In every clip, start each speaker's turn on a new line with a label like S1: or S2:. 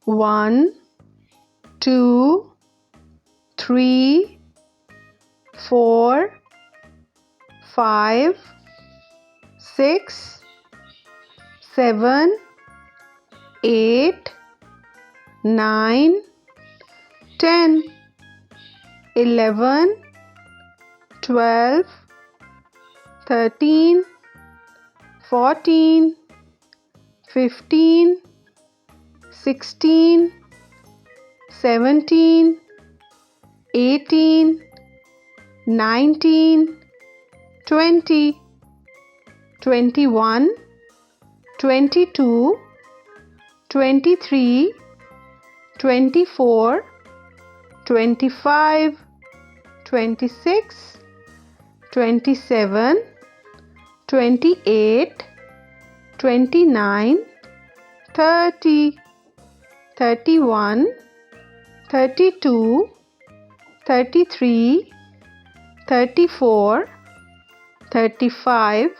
S1: 1, 2, 3, 4, 5, 6, 7, 8, 9, 10, 11, 12, 13, 14, 15, 16, 17, 18, 19, 20, 21, 22, 23, 24, 25, 26, 27, 28, 29, 30, 31, 32, 33, 34, 35,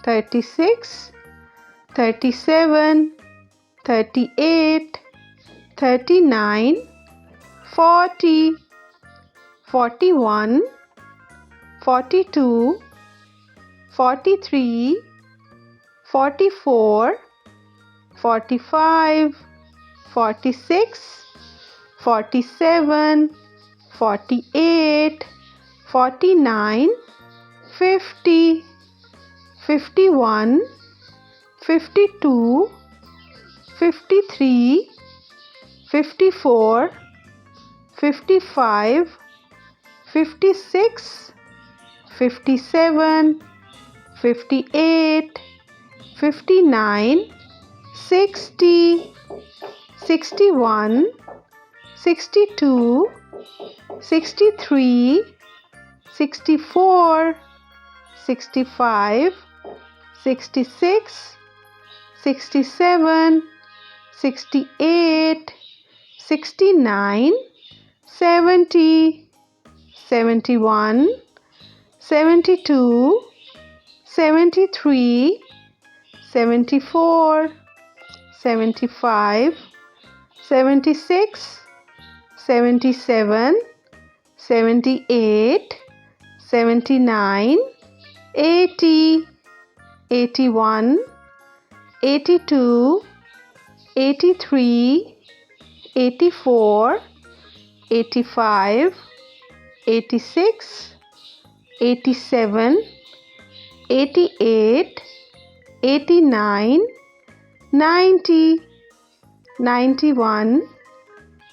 S1: 36, 37, 38, 39, 40, 41, 42, 43, 44, 45, 46, 47, 48, 49, 50, 51, 52, 53, 54, 55, 56, 57, 58, 59, 60, 61, 62, 63, 64, 65, 66, 67, 68, 69, 70, 71, 72, 73, 74, 75, 76, 77, 78, 79, 80, 81, 82, 83, 84, 85, 86, 87, 88, 89, 90, 91,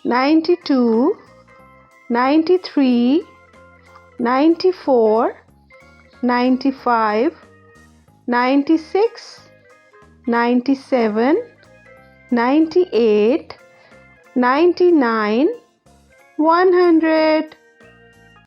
S1: 92, 93, 94, 95, 96, 97, 98, 99, 100.